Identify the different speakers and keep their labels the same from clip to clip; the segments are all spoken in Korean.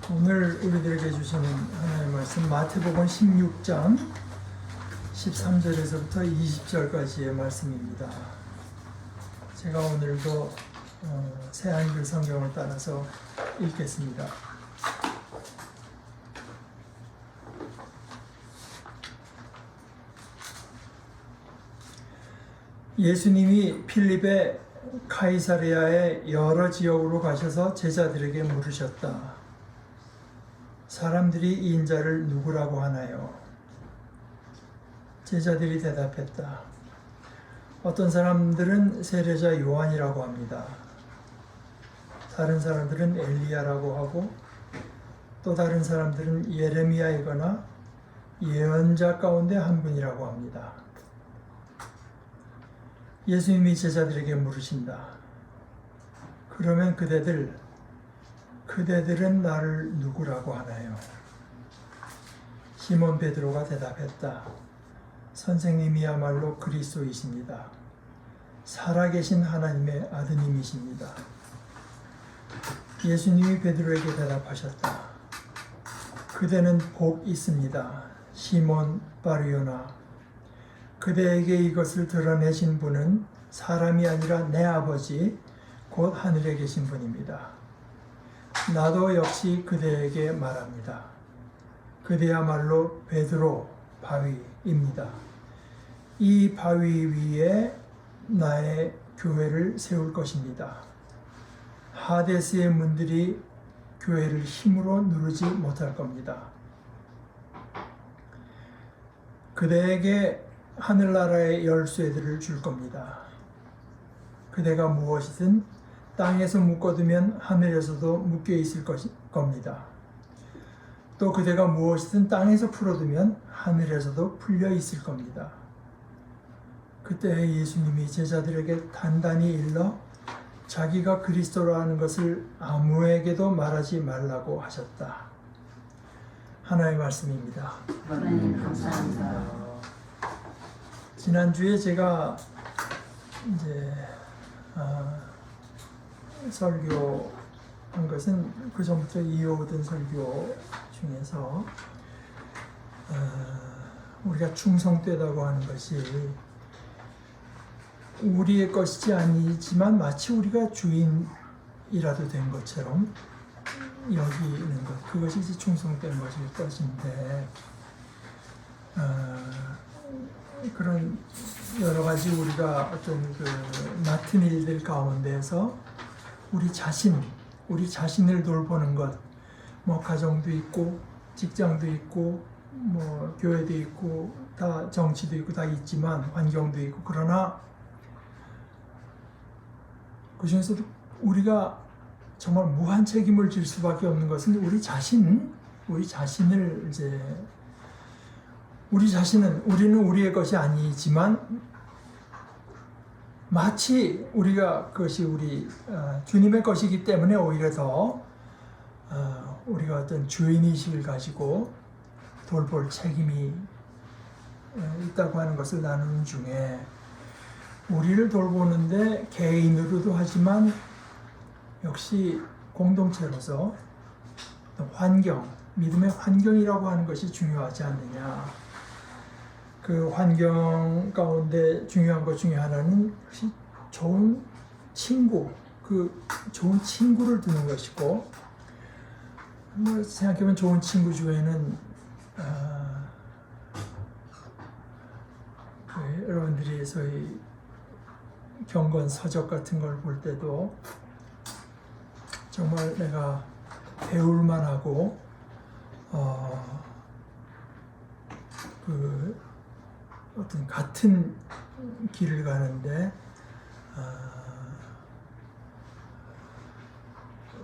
Speaker 1: 오늘 우리들에게 주시는 하나님의 말씀 마태복음 16장 13절에서부터 20절까지의 말씀입니다. 제가 오늘도 새한글 성경을 따라서 읽겠습니다. 예수님이 필립의 카이사레아의 여러 지역으로 가셔서 제자들에게 물으셨다. 사람들이 이 인자를 누구라고 하나요? 제자들이 대답했다. 어떤 사람들은 세례자 요한이라고 합니다. 다른 사람들은 엘리야라고 하고 또 다른 사람들은 예레미야이거나 예언자 가운데 한 분이라고 합니다. 예수님이 제자들에게 물으신다. 그러면 그대들은 나를 누구라고 하나요? 시몬 베드로가 대답했다. 선생님이야말로 그리스도이십니다. 살아계신 하나님의 아드님이십니다. 예수님이 베드로에게 대답하셨다. 그대는 복 있습니다. 시몬 바르요나. 그대에게 이것을 드러내신 분은 사람이 아니라 내 아버지 곧 하늘에 계신 분입니다. 나도 역시 그대에게 말합니다. 그대야말로 베드로 바위입니다. 이 바위 위에 나의 교회를 세울 것입니다. 하데스의 문들이 교회를 힘으로 누르지 못할 겁니다. 그대에게 하늘나라의 열쇠들을 줄 겁니다. 그대가 무엇이든 땅에서 묶어두면 하늘에서도 묶여 있을 겁니다. 또 그대가 무엇이든 땅에서 풀어두면 하늘에서도 풀려 있을 겁니다. 그때 예수님이 제자들에게 단단히 일러 자기가 그리스도라는 것을 아무에게도 말하지 말라고 하셨다. 하나의 말씀입니다.
Speaker 2: 하나님 감사합니다.
Speaker 1: 지난주에 제가 이제 설교한 것은 그 전부터 이어오던 설교 중에서 우리가 충성되다고 하는 것이 우리의 것이지 아니지만 마치 우리가 주인이라도 된 것처럼 여기는 것, 그것이 이제 충성된 것일 것인데 그런 여러 가지 우리가 어떤 맡은 일들 가운데서 우리 자신을 돌보는 것, 뭐 가정도 있고 직장도 있고 뭐 교회도 있고 다 정치도 있고 다 있지만 환경도 있고 그러나 그 중에서도 우리가 정말 무한 책임을 질 수밖에 없는 것은 우리 자신을 이제 우리는 우리의 것이 아니지만 마치 그것이 우리 주님의 것이기 때문에 오히려 더 우리가 어떤 주인의식을 가지고 돌볼 책임이 있다고 하는 것을 나누는 중에 우리를 돌보는데 개인으로도 하지만 역시 공동체로서 믿음의 환경이라고 하는 것이 중요하지 않느냐. 그 환경 가운데 중요한 것 중에 하나는 역시 좋은 친구, 좋은 친구를 두는 것이고, 뭐 생각해보면 좋은 친구 중에는 여러분들이 소위 경건 서적 같은 걸 볼 때도 정말 내가 배울만하고 어떤 같은 길을 가는데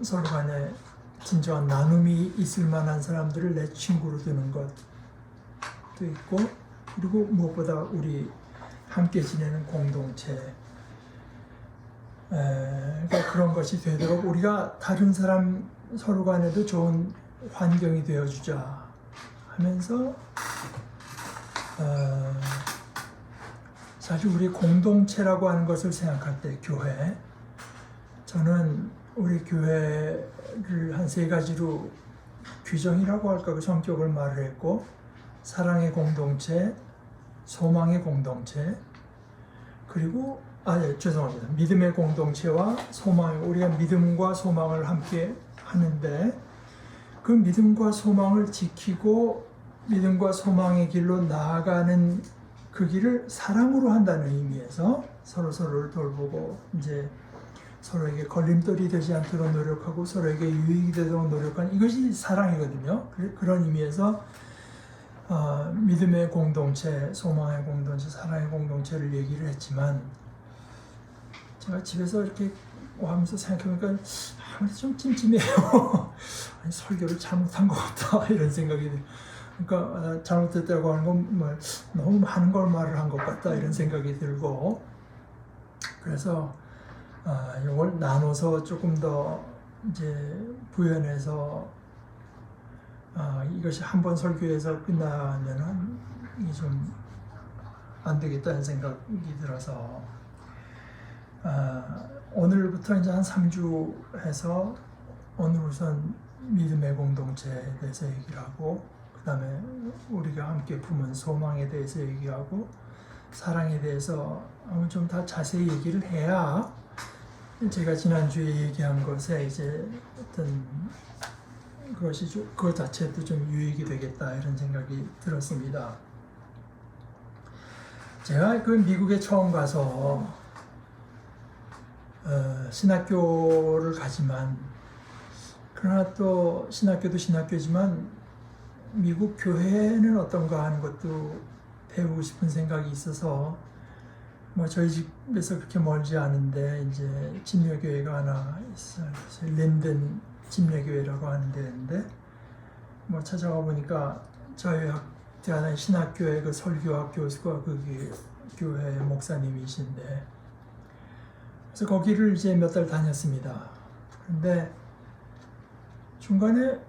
Speaker 1: 서로 간에 진정한 나눔이 있을 만한 사람들을 내 친구로 두는 것도 있고, 그리고 무엇보다 우리 함께 지내는 공동체, 그러니까 그런 것이 되도록 우리가 다른 사람 서로 간에도 좋은 환경이 되어주자 하면서 사실 우리 공동체라고 하는 것을 생각할 때 저는 우리 교회를 한 세 가지로 규정이라고 할까 그 성격을 말을 했고 사랑의 공동체, 소망의 공동체, 그리고 죄송합니다. 믿음의 공동체와 소망, 우리가 믿음과 소망을 함께 하는데 그 믿음과 소망을 지키고 믿음과 소망의 길로 나아가는 그 길을 사랑으로 한다는 의미에서 서로를 돌보고 이제 서로에게 걸림돌이 되지 않도록 노력하고 서로에게 유익이 되도록 노력하는 이것이 사랑이거든요. 그런 의미에서 믿음의 공동체, 소망의 공동체, 사랑의 공동체를 얘기를 했지만 제가 집에서 이렇게 하면서 생각해보니까 좀 찜찜해요. 아니, 설교를 잘못한 것 같다 이런 생각이 들어요. 그러니까 잘못됐다고 하는 건 뭐 너무 많은 걸 말을 한 것 같다 이런 생각이 들고 그래서 이걸 나눠서 조금 더 이제 부연해서 이것이 한 번 설교에서 끝나면은 좀 안 되겠다는 생각이 들어서 오늘부터 이제 한 3주 해서 오늘 우선 믿음의 공동체에 대해서 얘기를 하고 그 다음에 우리가 함께 품은 소망에 대해서 얘기하고 사랑에 대해서 좀 더 자세히 얘기를 해야 제가 지난주에 얘기한 것에 이제 어떤 그것이 그것 자체도 좀 유익이 되겠다 이런 생각이 들었습니다. 제가 그 미국에 처음 가서 신학교를 가지만 그러나 또 신학교도 신학교지만 미국 교회는 어떤가 하는 것도 배우고 싶은 생각이 있어서 뭐 저희 집에서 그렇게 멀지 않은데 이제 침례교회가 하나 있어요. 린든 침례교회라고 하는 데인데 뭐 찾아가 보니까 저희 대한의 신학교회 그 설교학 교수가 그 교회 목사님이신데 그래서 거기를 이제 몇 달 다녔습니다. 그런데 중간에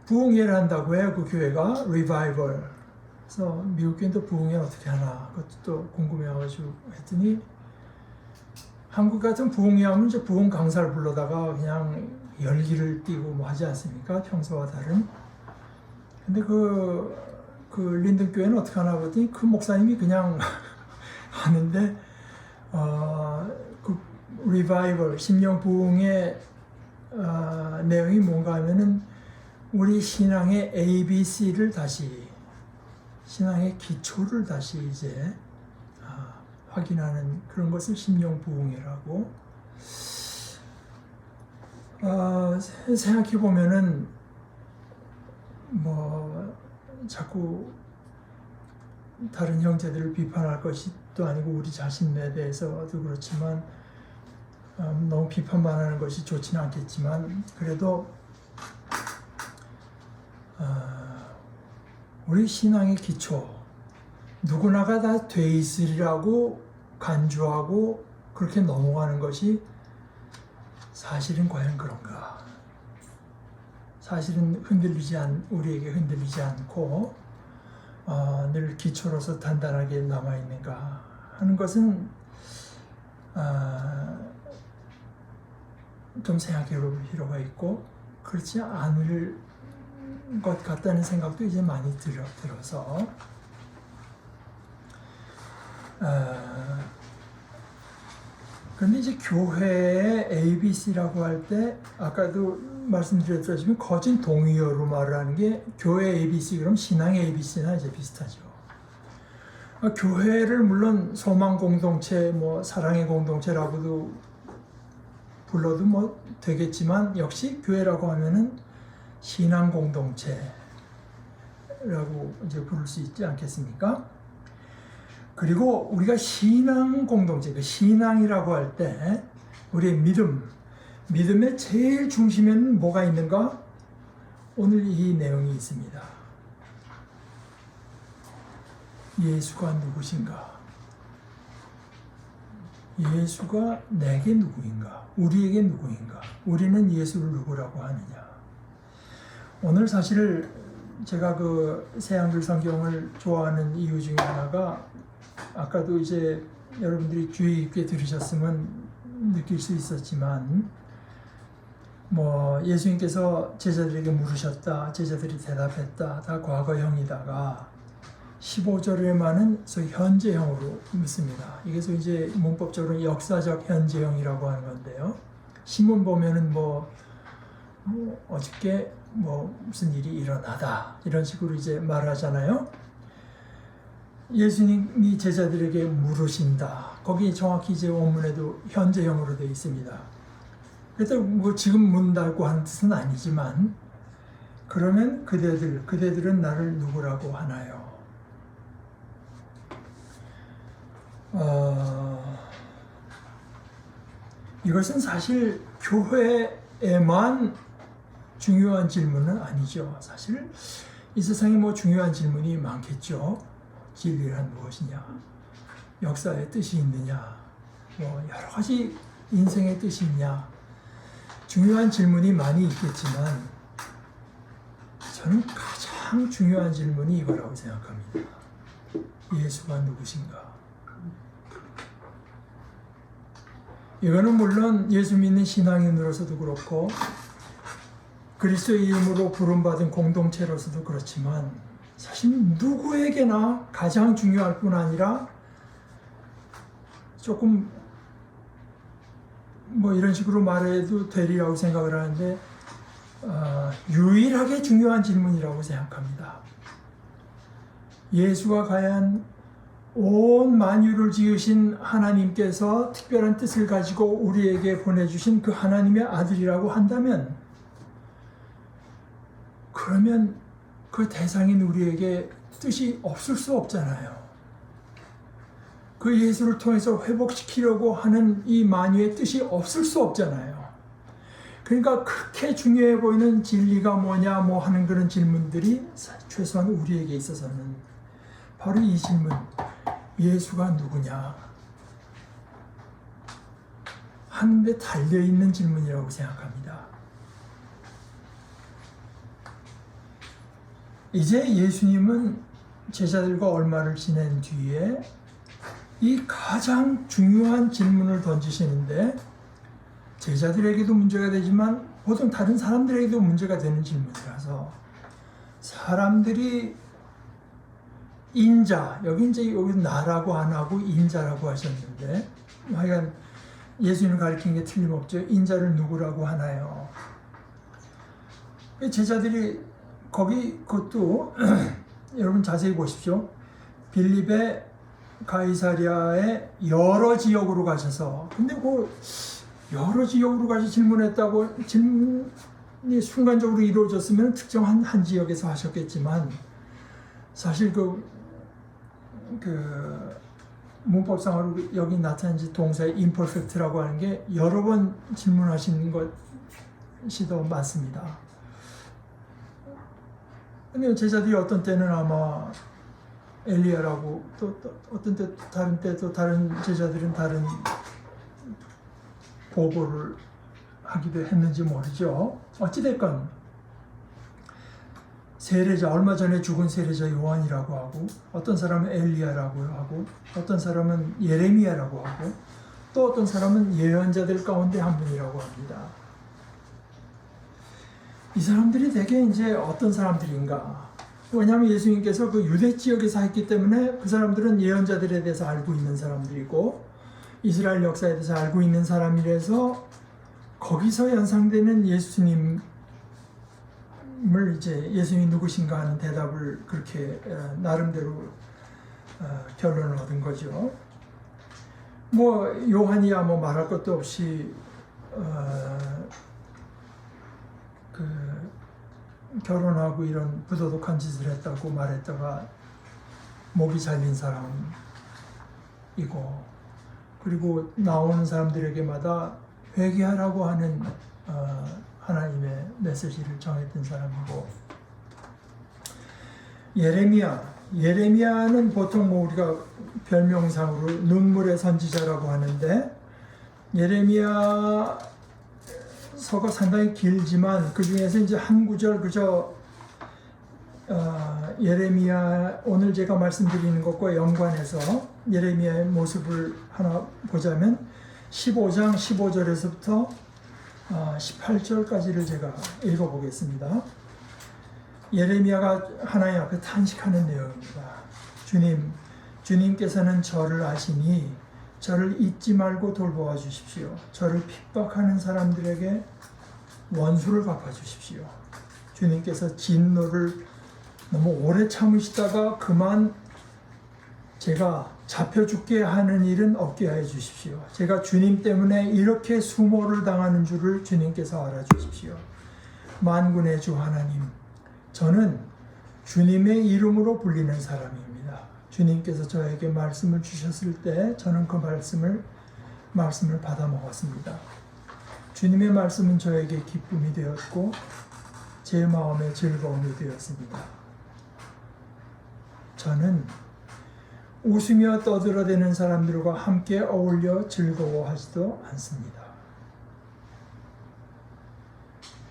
Speaker 1: 부흥회를 한다고 해요. 그 교회가 리바이벌. 그래서 미국 교회도 부흥회 어떻게 하나 그것도 또 궁금해가지고 했더니 한국 같은 부흥회 하면 이제 부흥 강사를 불러다가 그냥 열기를 띠고 뭐 하지 않습니까? 평소와 다른. 근데 그 린든 교회는 어떻게 하나 봤더니 그 목사님이 그냥 하는데 그 리바이벌 심령 부흥의 내용이 뭔가 하면은 우리 신앙의 ABC를 다시 신앙의 기초를 다시 이제 확인하는 그런 것을 심령 부흥회라고 생각해 보면은 뭐 자꾸 다른 형제들을 비판할 것도 아니고 우리 자신에 대해서도 그렇지만 너무 비판만 하는 것이 좋지는 않겠지만 그래도 우리 신앙의 기초 누구나가 다 돼 있으리라고 간주하고 그렇게 넘어가는 것이 사실은 과연 그런가? 사실은 우리에게 흔들리지 않고 늘 기초로서 단단하게 남아있는가 하는 것은 좀 생각해 볼 필요가 있고 그렇지 않을 것 같다는 생각도 이제 많이 들어서 그런데 이제 교회의 ABC라고 할 때 아까도 말씀드렸다시피 거진 동의어로 말을 하는 게 교회 ABC 그럼 신앙의 ABC나 이제 비슷하죠. 교회를 물론 소망 공동체, 뭐 사랑의 공동체라고도 불러도 뭐 되겠지만 역시 교회라고 하면은 신앙 공동체라고 이제 부를 수 있지 않겠습니까? 그리고 우리가 신앙 공동체, 그 신앙이라고 할 때 우리의 믿음의 제일 중심에는 뭐가 있는가? 오늘 이 내용이 있습니다. 예수가 누구신가? 예수가 내게 누구인가? 우리에게 누구인가? 우리는 예수를 누구라고 하느냐? 오늘 사실 제가 그 새한글 성경을 좋아하는 이유 중에 하나가 아까도 이제 여러분들이 주의 깊게 들으셨으면 느낄 수 있었지만 뭐 예수님께서 제자들에게 물으셨다. 제자들이 대답했다. 다 과거형이다가 15절에만은 소위 현재형으로 묻습니다. 이게 소위 이제 문법적으로 역사적 현재형이라고 하는 건데요. 신문 보면은 뭐 어저께 뭐 무슨 일이 일어나다 이런 식으로 이제 말하잖아요. 예수님이 제자들에게 물으신다. 거기 정확히 이제 원문에도 현재형으로 되어 있습니다. 그래도 뭐 지금 묻는다고 하는 뜻은 아니지만 그러면 그대들은 나를 누구라고 하나요? 이것은 사실 교회에만 중요한 질문은 아니죠. 사실 이 세상에 뭐 중요한 질문이 많겠죠. 진리란 무엇이냐, 역사의 뜻이 있느냐, 뭐 여러 가지 인생의 뜻이 있냐, 중요한 질문이 많이 있겠지만 저는 가장 중요한 질문이 이거라고 생각합니다. 예수가 누구신가? 이거는 물론 예수 믿는 신앙인으로서도 그렇고 그리스도의 이름으로 부름받은 공동체로서도 그렇지만 사실 누구에게나 가장 중요할 뿐 아니라 조금 뭐 이런 식으로 말해도 되리라고 생각을 하는데 유일하게 중요한 질문이라고 생각합니다. 예수가 과연 온 만유를 지으신 하나님께서 특별한 뜻을 가지고 우리에게 보내주신 그 하나님의 아들이라고 한다면 그러면 그 대상인 우리에게 뜻이 없을 수 없잖아요. 그 예수를 통해서 회복시키려고 하는 이 만유의 뜻이 없을 수 없잖아요. 그러니까 그렇게 중요해 보이는 진리가 뭐냐 뭐 하는 그런 질문들이 최소한 우리에게 있어서는 바로 이 질문, 예수가 누구냐 하는데 달려있는 질문이라고 생각합니다. 이제 예수님은 제자들과 얼마를 지낸 뒤에 이 가장 중요한 질문을 던지시는데 제자들에게도 문제가 되지만 보통 다른 사람들에게도 문제가 되는 질문이라서 사람들이 인자, 여기 이제 여기 나라고 안 하고 인자라고 하셨는데 하여간 예수님을 가리킨 게 틀림없죠. 인자를 누구라고 하나요? 제자들이 거기 그것도 여러분 자세히 보십시오. 빌립의 가이사랴의 여러 지역으로 가셔서 근데 그 여러 지역으로 가서 질문했다고 질문이 순간적으로 이루어졌으면 특정한 한 지역에서 하셨겠지만 사실 그 문법상으로 여기 나타난 동사의 imperfect라고 하는 게 여러 번 질문하시는 것이 더 맞습니다. 근데 제자들이 어떤 때는 아마 엘리야라고 또 어떤 때 다른 때 또 다른 제자들은 다른 보고를 하기도 했는지 모르죠. 어찌됐건 세례자, 얼마 전에 죽은 세례자 요한이라고 하고 어떤 사람은 엘리야라고 하고 어떤 사람은 예레미야라고 하고 또 어떤 사람은 예언자들 가운데 한 분이라고 합니다. 이 사람들이 대개 이제 어떤 사람들인가? 왜냐하면 예수님께서 그 유대 지역에서 했기 때문에 그 사람들은 예언자들에 대해서 알고 있는 사람들이고 이스라엘 역사에 대해서 알고 있는 사람이라서 거기서 연상되는 예수님을 이제 예수님이 누구신가 하는 대답을 그렇게 나름대로 결론을 얻은 거죠. 뭐 요한이야 뭐 말할 것도 없이 결혼하고 이런 부도덕한 짓을 했다고 말했다가 목이 잘린 사람이고 그리고 나오는 사람들에게마다 회개하라고 하는 하나님의 메시지를 정했던 사람이고 예레미야는 보통 뭐 우리가 별명상으로 눈물의 선지자라고 하는데 예레미야 서가 상당히 길지만 그 중에서 이제 한 구절 그저 예레미야 오늘 제가 말씀드리는 것과 연관해서 예레미야의 모습을 하나 보자면 15장 15절에서부터 18절까지를 제가 읽어보겠습니다. 예레미야가 하나님 앞에 탄식하는 내용입니다. 주님께서는 저를 아시니 저를 잊지 말고 돌보아 주십시오. 저를 핍박하는 사람들에게 원수를 갚아주십시오. 주님께서 진노를 너무 오래 참으시다가 그만 제가 잡혀 죽게 하는 일은 없게 해 주십시오. 제가 주님 때문에 이렇게 수모를 당하는 줄을 주님께서 알아주십시오. 만군의 주 하나님, 저는 주님의 이름으로 불리는 사람입니다. 주님께서 저에게 말씀을 주셨을 때 저는 그 말씀을 받아 먹었습니다. 주님의 말씀은 저에게 기쁨이 되었고 제 마음에 즐거움이 되었습니다. 저는 웃으며 떠들어대는 사람들과 함께 어울려 즐거워하지도 않습니다.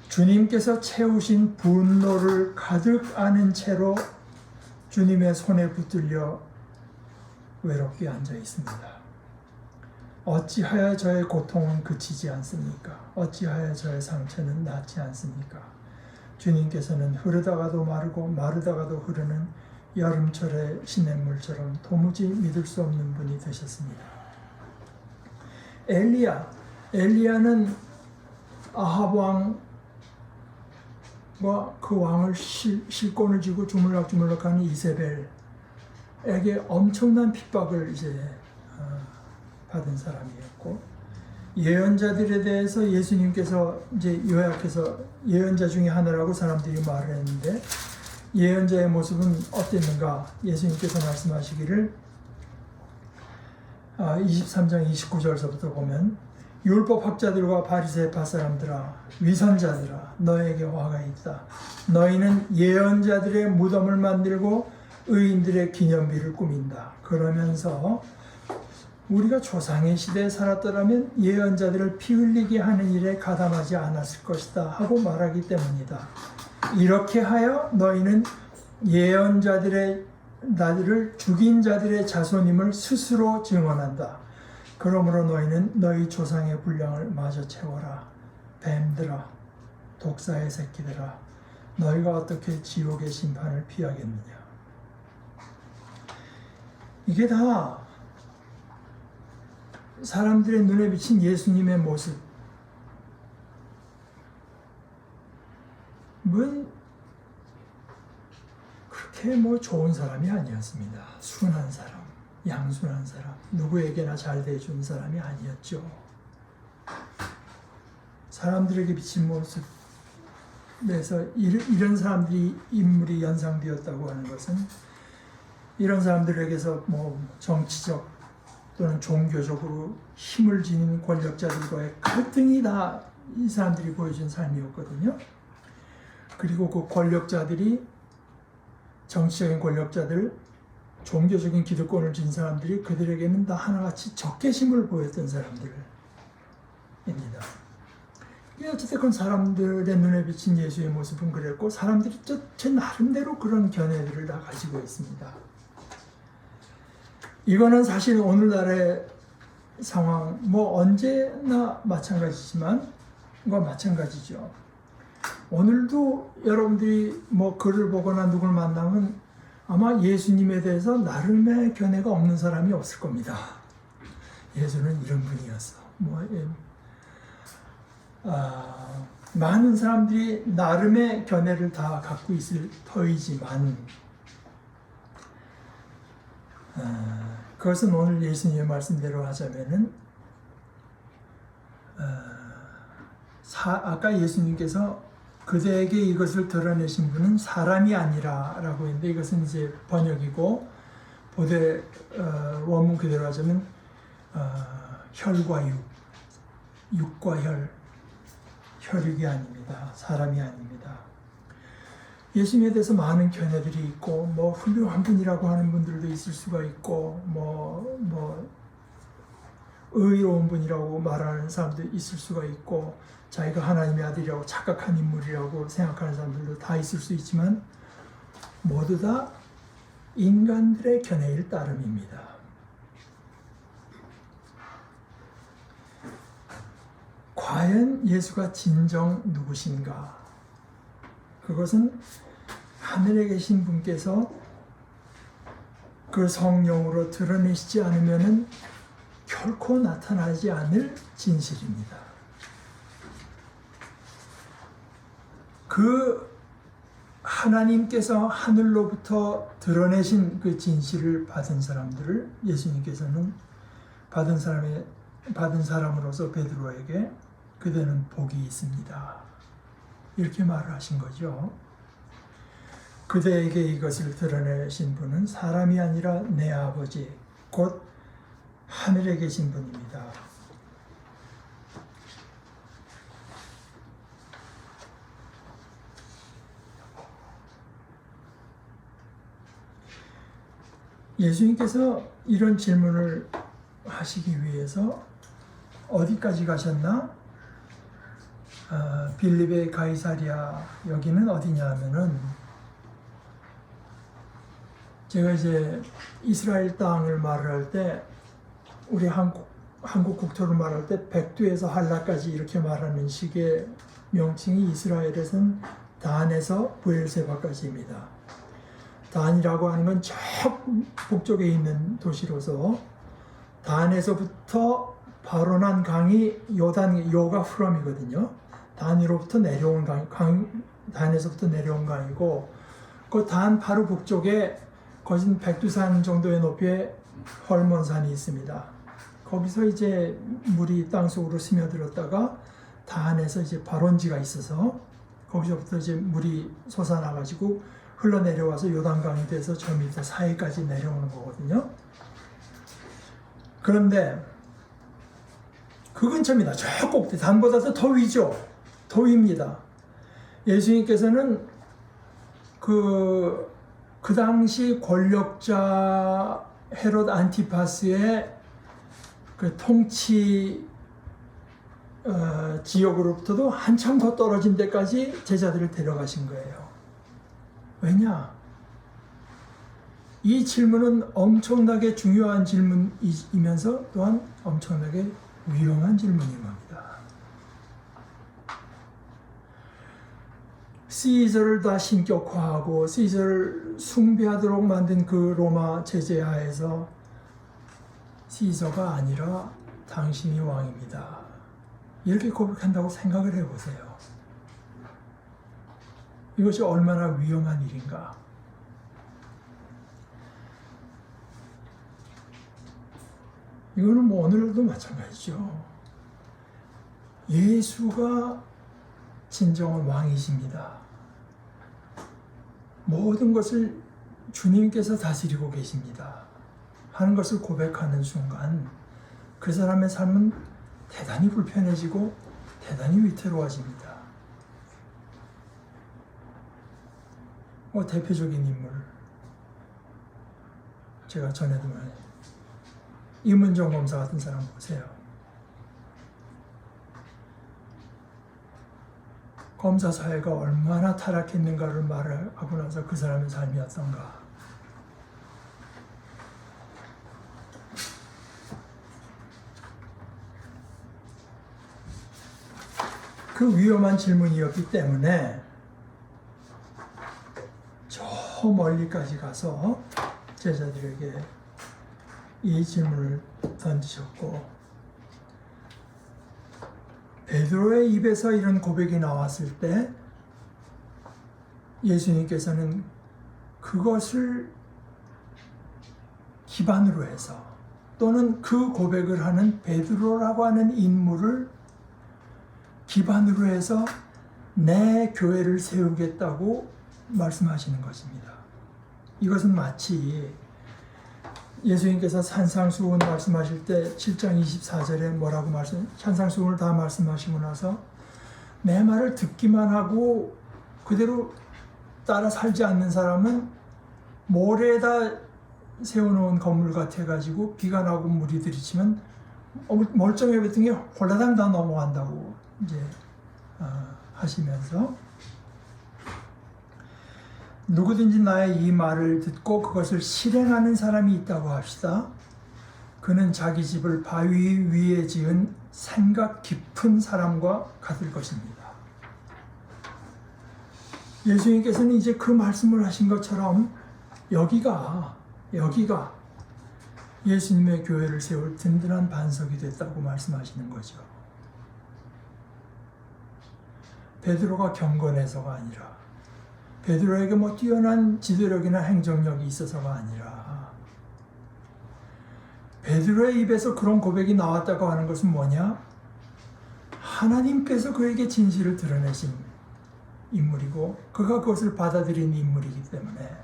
Speaker 1: 주님께서 채우신 분노를 가득 안은 채로 주님의 손에 붙들려 외롭게 앉아 있습니다. 어찌하여 저의 고통은 그치지 않습니까? 어찌하여 저의 상처는 낫지 않습니까? 주님께서는 흐르다가도 마르고 마르다가도 흐르는 여름철의 시냇물처럼 도무지 믿을 수 없는 분이 되셨습니다. 엘리야는 아합 왕과 그 왕을 실권을 쥐고 주물럭주물럭하는 이세벨에게 엄청난 핍박을 받은 사람이었고, 예언자들에 대해서 예수님께서 요약해서 예언자 중에 하나라고 사람들이 말을 했는데, 예언자의 모습은 어땠는가? 예수님께서 말씀하시기를 23장 29절서부터 보면, 율법학자들과 바리새파 사람들아, 위선자들아, 너에게 화가 있다. 너희는 예언자들의 무덤을 만들고 의인들의 기념비를 꾸민다. 그러면서 우리가 조상의 시대에 살았더라면 예언자들을 피 흘리게 하는 일에 가담하지 않았을 것이다 하고 말하기 때문이다. 이렇게 하여 너희는 예언자들의 나를 죽인 자들의 자손임을 스스로 증언한다. 그러므로 너희는 너희 조상의 분량을 마저 채워라. 뱀들아, 독사의 새끼들아, 너희가 어떻게 지옥의 심판을 피하겠느냐. 이게 다 사람들의 눈에 비친 예수님의 모습은 그렇게 좋은 사람이 아니었습니다. 순한 사람, 양순한 사람, 누구에게나 잘 대해준 사람이 아니었죠. 사람들에게 비친 모습에서 이런 사람들이 인물이 연상되었다고 하는 것은 이런 사람들에게서 정치적 또는 종교적으로 힘을 지닌 권력자들과의 갈등이 다 이 사람들이 보여준 삶이었거든요. 그리고 그 권력자들이, 정치적인 권력자들, 종교적인 기득권을 진 사람들이 그들에게는 다 하나같이 적개심을 보였던 사람들입니다. 어쨌든 사람들의 눈에 비친 예수의 모습은 그랬고, 사람들이 제 나름대로 그런 견해들을 다 가지고 있습니다. 이거는 사실 오늘날의 상황, 언제나 마찬가지죠. 오늘도 여러분들이 글을 보거나 누굴 만나면 아마 예수님에 대해서 나름의 견해가 없는 사람이 없을 겁니다. 예수는 이런 분이었어. 많은 사람들이 나름의 견해를 다 갖고 있을 터이지만, 그것은 오늘 예수님의 말씀대로 하자면은, 아까 예수님께서 그대에게 이것을 드러내신 분은 사람이 아니라라고 했는데, 이것은 이제 번역이고, 원문 그대로 하자면 혈과 육과 혈육이 아닙니다. 사람이 아닙니다. 예수님에 대해서 많은 견해들이 있고, 훌륭한 분이라고 하는 분들도 있을 수가 있고, 의로운 분이라고 말하는 사람도 있을 수가 있고, 자기가 하나님의 아들이라고 착각한 인물이라고 생각하는 사람들도 다 있을 수 있지만, 모두 다 인간들의 견해일 따름입니다. 과연 예수가 진정 누구신가? 그것은 하늘에 계신 분께서 그 성령으로 드러내시지 않으면은 결코 나타나지 않을 진실입니다. 그 하나님께서 하늘로부터 드러내신 그 진실을 받은 사람들을 예수님께서는 받은 사람으로서 베드로에게 그대는 복이 있습니다. 이렇게 말을 하신 거죠. 그대에게 이것을 드러내신 분은 사람이 아니라 내 아버지, 곧 하늘에 계신 분입니다. 예수님께서 이런 질문을 하시기 위해서 어디까지 가셨나? 빌립의 가이사랴, 여기는 어디냐 하면은, 제가 이제 이스라엘 땅을 말을 할 때, 우리 한국 국토를 말할 때 백두에서 한라까지 이렇게 말하는 식의 명칭이 이스라엘에서는 단에서 브엘세바까지입니다. 단이라고 하는 건 저 북쪽에 있는 도시로서, 단에서부터 발원한 강이 요가 후람이거든요. 단위로부터 내려온 단에서부터 내려온 강이고, 그 단 바로 북쪽에 거진 백두산 정도의 높이의 헐몬산이 있습니다. 거기서 이제 물이 땅속으로 스며들었다가 단에서 이제 발원지가 있어서 거기서부터 이제 물이 솟아나가지고 흘러내려와서 요단강이 돼서 저 밑에 사해까지 내려오는 거거든요. 그런데 그 근처입니다. 저 꼭대, 단보다도 더 위죠. 더 위입니다. 예수님께서는 그 당시 권력자 헤롯 안티파스의 그 통치 지역으로부터도 한참 더 떨어진 데까지 제자들을 데려가신 거예요. 왜냐? 이 질문은 엄청나게 중요한 질문이면서 또한 엄청나게 위험한 질문인 겁니다. 시저를 다 신격화하고 시저를 숭배하도록 만든 그 로마 제재 하에서 시저가 아니라 당신이 왕입니다. 이렇게 고백한다고 생각을 해보세요. 이것이 얼마나 위험한 일인가. 이거는 뭐 오늘도 마찬가지죠. 예수가 진정한 왕이십니다. 모든 것을 주님께서 다스리고 계십니다 하는 것을 고백하는 순간 그 사람의 삶은 대단히 불편해지고 대단히 위태로워집니다. 대표적인 인물, 제가 전에도 말했죠. 임은정 검사 같은 사람 보세요. 검사 사회가 얼마나 타락했는가를 말을 하고 나서 그 사람의 삶이 어떤가. 그 위험한 질문이었기 때문에 저 멀리까지 가서 제자들에게 이 질문을 던지셨고, 베드로의 입에서 이런 고백이 나왔을 때 예수님께서는 그것을 기반으로 해서, 또는 그 고백을 하는 베드로라고 하는 인물을 기반으로 해서 내 교회를 세우겠다고 말씀하시는 것입니다. 이것은 마치 예수님께서 산상수훈 말씀하실 때 7장 24절에 뭐라고 산상수훈을 다 말씀하시고 나서 내 말을 듣기만 하고 그대로 따라 살지 않는 사람은 모래에다 세워놓은 건물 같아가지고 비가 나고 물이 들이치면 멀쩡해 bet은 게 홀라당 다 넘어간다고 이제 하시면서, 누구든지 나의 이 말을 듣고 그것을 실행하는 사람이 있다고 합시다. 그는 자기 집을 바위 위에 지은 생각 깊은 사람과 같을 것입니다. 예수님께서는 이제 그 말씀을 하신 것처럼 여기가 예수님의 교회를 세울 든든한 반석이 됐다고 말씀하시는 거죠. 베드로가 경건해서가 아니라, 베드로에게 뭐 뛰어난 지도력이나 행정력이 있어서가 아니라, 베드로의 입에서 그런 고백이 나왔다고 하는 것은 뭐냐? 하나님께서 그에게 진실을 드러내신 인물이고 그가 그것을 받아들인 인물이기 때문에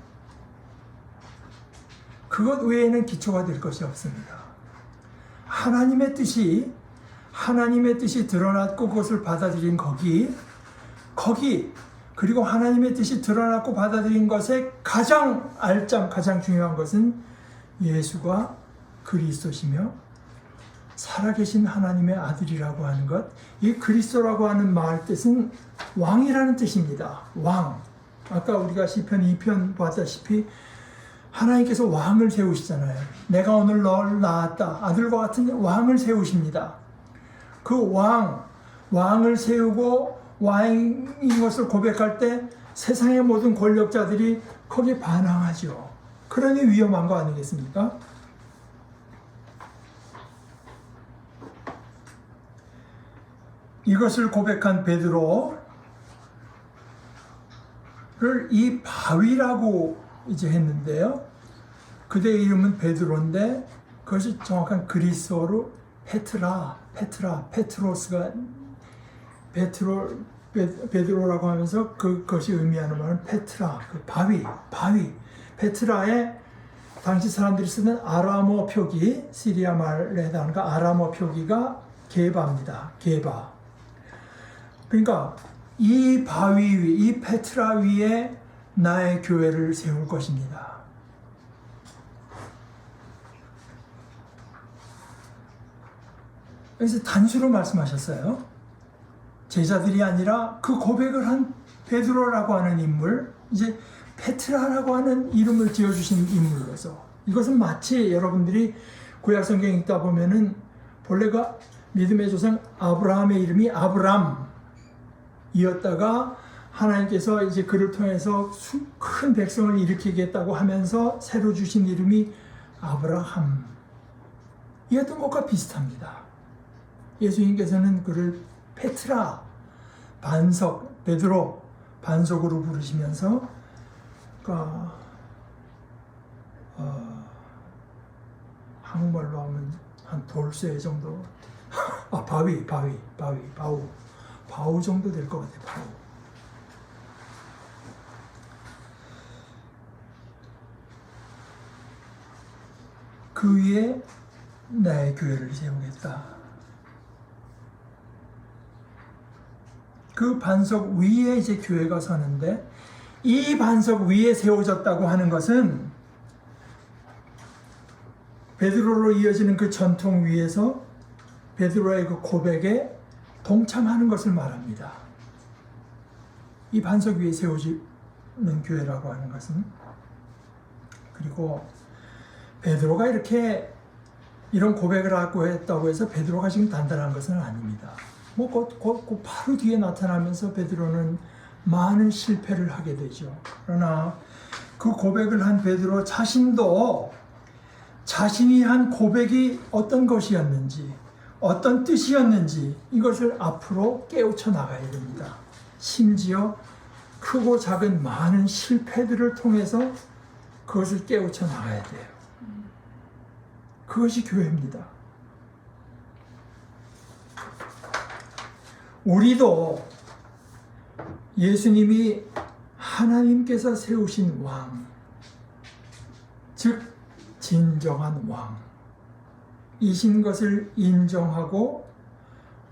Speaker 1: 그것 외에는 기초가 될 것이 없습니다. 하나님의 뜻이 드러났고 그것을 받아들인 거기 그리고 하나님의 뜻이 드러났고 받아들인 것의 가장 중요한 것은 예수가 그리스도시며 살아계신 하나님의 아들이라고 하는 것. 이 그리스도라고 하는 말 뜻은 왕이라는 뜻입니다. 왕. 아까 우리가 시편 2편 봤다시피 하나님께서 왕을 세우시잖아요. 내가 오늘 너를 낳았다. 아들과 같은 왕을 세우십니다. 그 왕을 세우고 왕인 것을 고백할 때 세상의 모든 권력자들이 거기에 반항하죠. 그러니 위험한 거 아니겠습니까? 이것을 고백한 베드로를 이 바위라고 이제 했는데요. 그대의 이름은 베드로인데 그것이 정확한 그리스어로 페트로스가 베드로라고 하면서 그것이 의미하는 말은 페트라, 그 바위. 페트라에 당시 사람들이 쓰는 아람어 표기, 시리아 말에 해당하는 아람어 표기가 게바입니다. 게바. 그러니까 이 바위 위, 이 페트라 위에 나의 교회를 세울 것입니다. 그래서 단수로 말씀하셨어요. 제자들이 아니라 그 고백을 한 베드로라고 하는 인물, 이제 페트라라고 하는 이름을 지어주신 인물로서, 이것은 마치 여러분들이 구약 성경 읽다 보면은 본래 그 믿음의 조상 아브라함의 이름이 아브람이었다가 하나님께서 이제 그를 통해서 큰 백성을 일으키겠다고 하면서 새로 주신 이름이 아브라함 이었던 것과 비슷합니다. 예수님께서는 그를 페트라, 반석, 베드로, 반석으로 부르시면서 한국말로 하면 한 돌쇠 정도, 바우 정도 될 것 같아요. 바우. 그 위에 나의 교회를 세우겠다. 그 반석 위에 이제 교회가 서는데, 이 반석 위에 세워졌다고 하는 것은 베드로로 이어지는 그 전통 위에서 베드로의 그 고백에 동참하는 것을 말합니다. 이 반석 위에 세워지는 교회라고 하는 것은, 그리고 베드로가 이런 고백을 하고 했다고 해서 베드로가 지금 단단한 것은 아닙니다. 곧 바로 뒤에 나타나면서 베드로는 많은 실패를 하게 되죠. 그러나 그 고백을 한 베드로 자신도 자신이 한 고백이 어떤 것이었는지, 어떤 뜻이었는지 이것을 앞으로 깨우쳐 나가야 됩니다. 심지어 크고 작은 많은 실패들을 통해서 그것을 깨우쳐 나가야 돼요. 그것이 교회입니다. 우리도 예수님이 하나님께서 세우신 왕, 즉 진정한 왕이신 것을 인정하고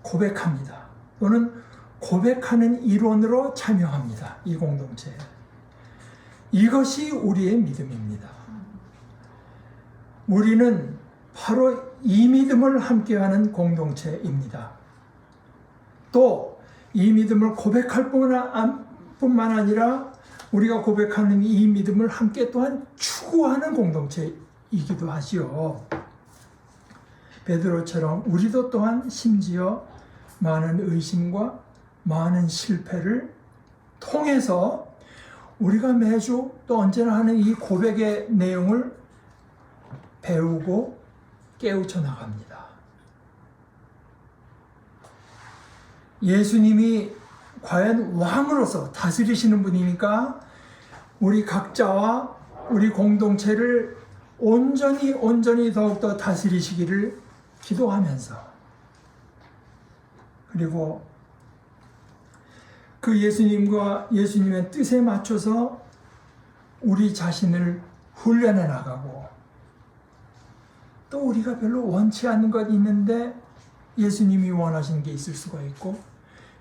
Speaker 1: 고백합니다. 또는 고백하는 일원으로 참여합니다. 이 공동체에. 이것이 우리의 믿음입니다. 우리는 바로 이 믿음을 함께하는 공동체입니다. 또 이 믿음을 고백할 뿐만 아니라 우리가 고백하는 이 믿음을 함께 또한 추구하는 공동체이기도 하지요. 베드로처럼 우리도 또한 심지어 많은 의심과 많은 실패를 통해서 우리가 매주 또 언제나 하는 이 고백의 내용을 배우고 깨우쳐 나갑니다. 예수님이 과연 왕으로서 다스리시는 분이니까 우리 각자와 우리 공동체를 온전히 더욱더 다스리시기를 기도하면서, 그리고 그 예수님과 예수님의 뜻에 맞춰서 우리 자신을 훈련해 나가고, 또 우리가 별로 원치 않는 것 있는데 예수님이 원하시는 게 있을 수가 있고,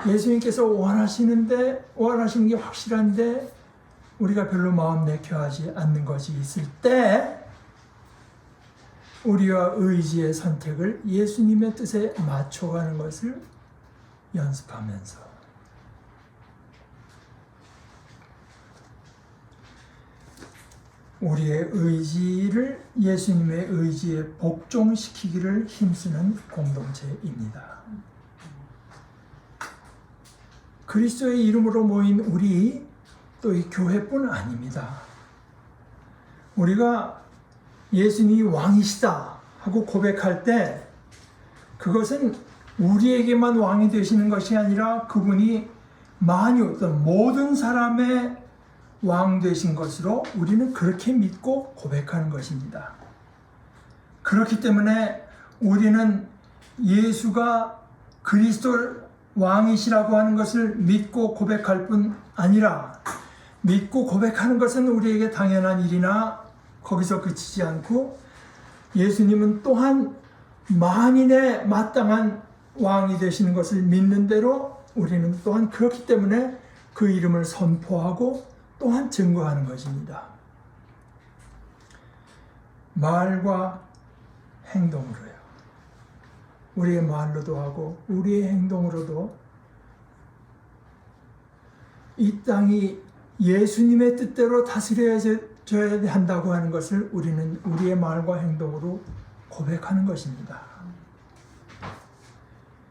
Speaker 1: 예수님께서 원하시는 게 확실한데 우리가 별로 마음 내켜하지 않는 것이 있을 때 우리와 의지의 선택을 예수님의 뜻에 맞춰가는 것을 연습하면서, 우리의 의지를 예수님의 의지에 복종시키기를 힘쓰는 공동체입니다. 그리스도의 이름으로 모인 우리, 또 이 교회뿐 아닙니다. 우리가 예수님이 왕이시다 하고 고백할 때 그것은 우리에게만 왕이 되시는 것이 아니라 그분이 모든 사람의 왕 되신 것으로 우리는 그렇게 믿고 고백하는 것입니다. 그렇기 때문에 우리는 예수가 그리스도 왕이시라고 하는 것을 믿고 고백할 뿐 아니라, 믿고 고백하는 것은 우리에게 당연한 일이나 거기서 그치지 않고, 예수님은 또한 만인의 마땅한 왕이 되시는 것을 믿는 대로 우리는 또한 그렇기 때문에 그 이름을 선포하고 또한 증거하는 것입니다. 말과 행동으로요. 우리의 말로도 하고 우리의 행동으로도 이 땅이 예수님의 뜻대로 다스려져야 한다고 하는 것을 우리는 우리의 말과 행동으로 고백하는 것입니다.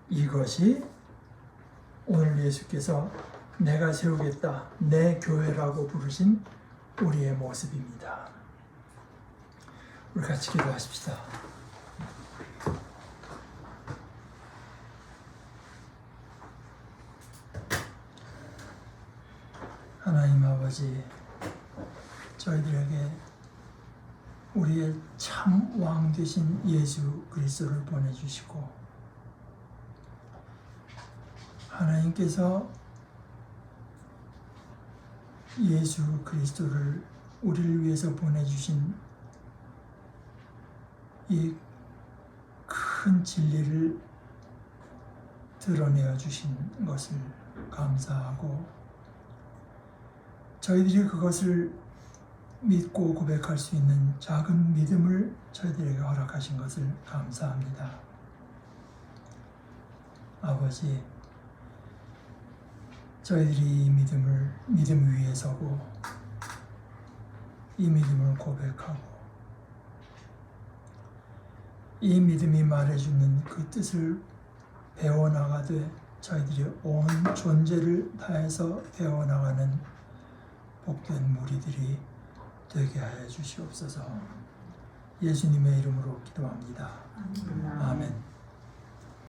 Speaker 1: 이것이 오늘 예수께서 내가 세우겠다, 내 교회라고 부르신 우리의 모습입니다. 우리 같이 기도하십시다. 하나님 아버지, 저희들에게 우리의 참 왕 되신 예수 그리스도를 보내주시고, 하나님께서 예수 그리스도를 우리를 위해서 보내주신 이 큰 진리를 드러내어 주신 것을 감사하고, 저희들이 그것을 믿고 고백할 수 있는 작은 믿음을 저희들에게 허락하신 것을 감사합니다. 아버지, 저희들이 이 믿음 위에 서고 이 믿음을 고백하고 이 믿음이 말해주는 그 뜻을 배워나가되 저희들이 온 존재를 다해서 배워나가는 복된 무리들이 되게 하여 주시옵소서. 예수님의 이름으로 기도합니다. 아멘.